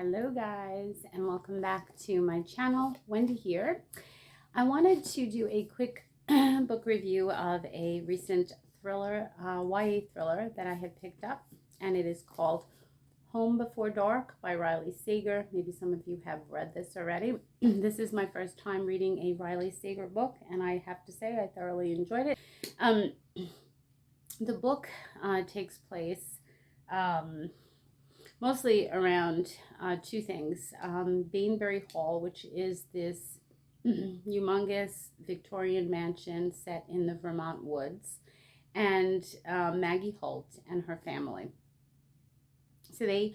Hello guys, and welcome back to my channel. Wendy here. I wanted to do a quick book review of a recent thriller, YA thriller that I had picked up, and it is called Home Before Dark by Riley Sager. Maybe some of you have read this already. This is my first time reading a Riley Sager book, and I have to say I thoroughly enjoyed it. The book takes place mostly around two things. Bainbury Hall, which is this humongous Victorian mansion set in the Vermont woods, and Maggie Holt and her family. So they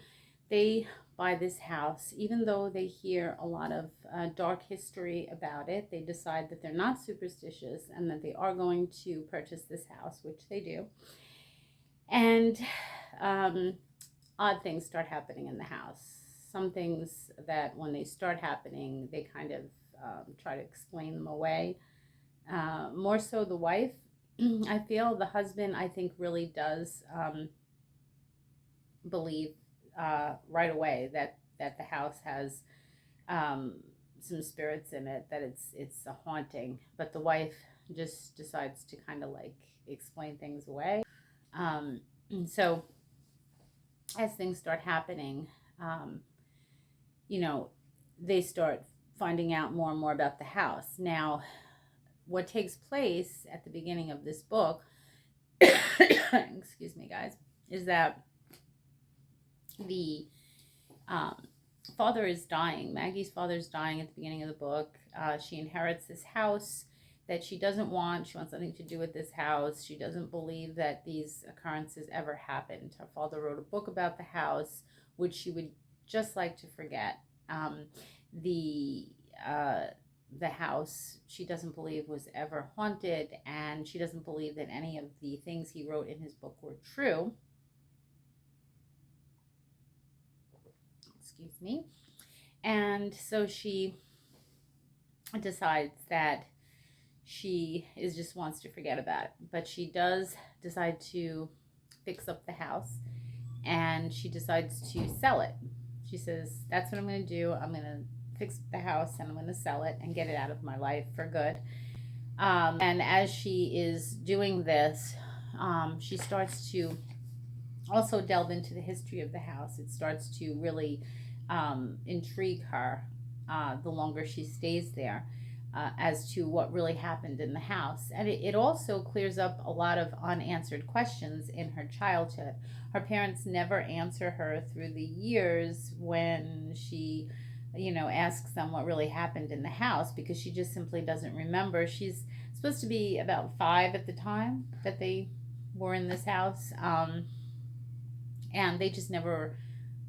buy this house, even though they hear a lot of dark history about it. They decide that they're not superstitious and that they are going to purchase this house, which they do. And odd things start happening in the house. Some things that when they start happening, they kind of try to explain them away. More so the wife. I feel the husband, I think, really does believe right away that the house has some spirits in it, that it's a haunting. But the wife just decides to kind of like explain things away. So as things start happening, they start finding out more and more about the house. Now, what takes place at the beginning of this book, excuse me, guys, is that the father is dying. Maggie's father is dying at the beginning of the book. She inherits this house that she doesn't want. She wants nothing to do with this house. She doesn't believe that these occurrences ever happened. Her father wrote a book about the house, which she would just like to forget. The house she doesn't believe was ever haunted, and she doesn't believe that any of the things he wrote in his book were true. Excuse me. And so she decides that she just wants to forget about it. But she does decide to fix up the house, and she decides to sell it. She says, that's what I'm going to do. I'm going to fix the house and I'm going to sell it and get it out of my life for good. And as she is doing this, she starts to also delve into the history of the house. It starts to really intrigue her the longer she stays there. As to what really happened in the house. And it also clears up a lot of unanswered questions in her childhood. Her parents never answer her through the years when she, asks them what really happened in the house, because she just simply doesn't remember. She's supposed to be about 5 at the time that they were in this house. And they just never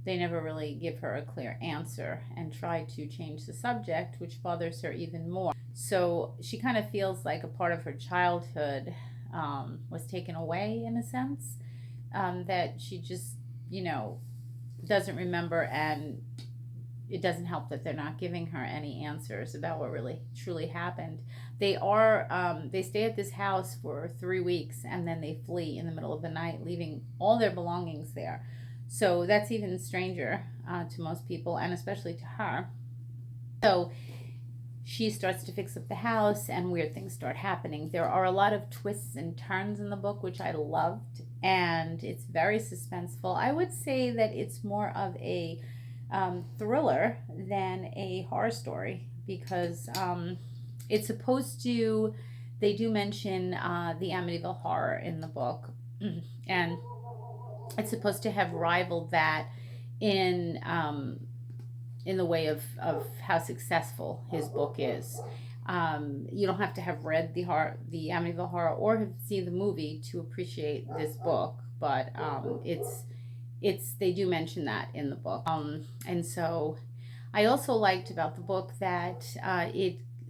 really give her a clear answer and try to change the subject, which bothers her even more. So she kind of feels like a part of her childhood was taken away, in a sense, that she just, doesn't remember. And it doesn't help that they're not giving her any answers about what really truly happened. They stay at this house for 3 weeks, and then they flee in the middle of the night, leaving all their belongings there. So that's even stranger to most people, and especially to her. So she starts to fix up the house, and weird things start happening. There are a lot of twists and turns in the book, which I loved, and it's very suspenseful. I would say that it's more of a thriller than a horror story, because it's supposed to, they do mention the Amityville Horror in the book, and it's supposed to have rivaled that in the way of how successful his book is. You don't have to have read the Amityville Horror or have seen the movie to appreciate this book, but they do mention that in the book. And so I also liked about the book that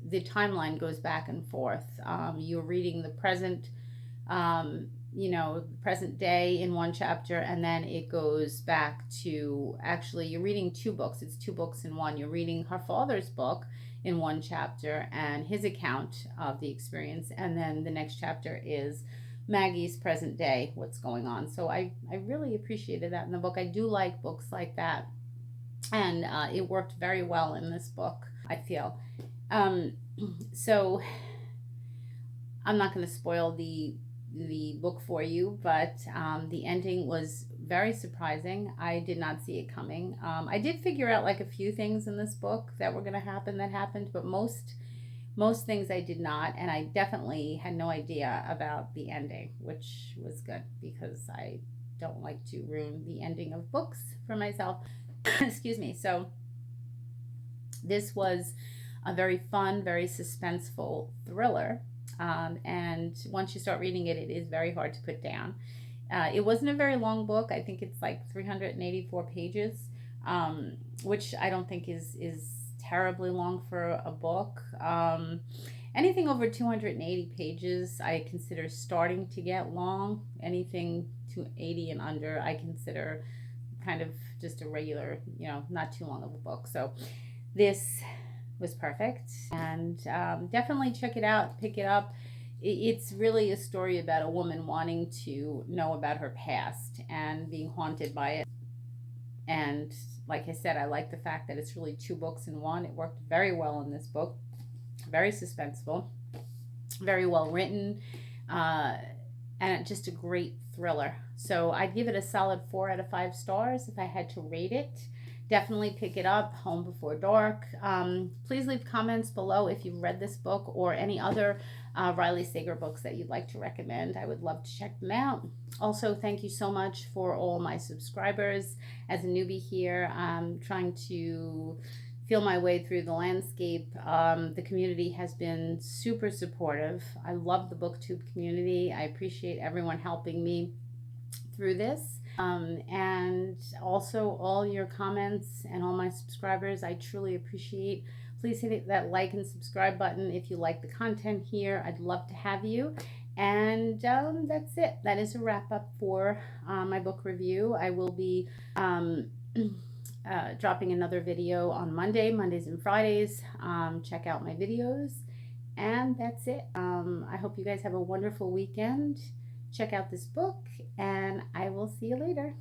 the timeline goes back and forth. You're reading the present present day in one chapter, and then it goes back to, actually, you're reading 2 books. It's 2 books in one. You're reading her father's book in one chapter and his account of the experience, and then the next chapter is Maggie's present day, what's going on. So I really appreciated that in the book. I do like books like that And it worked very well in this book, I feel. Um, so I'm not going to spoil the book for you, but the ending was very surprising. I did not see it coming. I did figure out like a few things in this book that were going to happen that happened, but most things I did not, and I definitely had no idea about the ending, which was good because I don't like to ruin the ending of books for myself. Excuse me. So this was a very fun, very suspenseful thriller. And once you start reading it, it is very hard to put down. It wasn't a very long book. I think it's like 384 pages, which I don't think is terribly long for a book. Anything over 280 pages, I consider starting to get long. Anything to 80 and under, I consider kind of just a regular, not too long of a book. So this was perfect, and definitely check it out, pick it up. It's really a story about a woman wanting to know about her past and being haunted by it. And like I said, I like the fact that it's really two books in one. It worked very well in this book, very suspenseful, very well written, uh, and just a great thriller. So I'd give it a solid 4 out of 5 stars if I had to rate it. Definitely pick it up, Home Before Dark. Please leave comments below if you've read this book or any other Riley Sager books that you'd like to recommend. I would love to check them out. Also, thank you so much for all my subscribers. As a newbie here, I'm trying to feel my way through the landscape. The community has been super supportive. I love the BookTube community. I appreciate everyone helping me through this. And also all your comments and all my subscribers, I truly appreciate. Please hit that like and subscribe button if you like the content here. I'd love to have you. And that's it. That is a wrap up for my book review. I will be dropping another video on Mondays and Fridays. Check out my videos. And that's it. I hope you guys have a wonderful weekend. Check out this book, and I will see you later.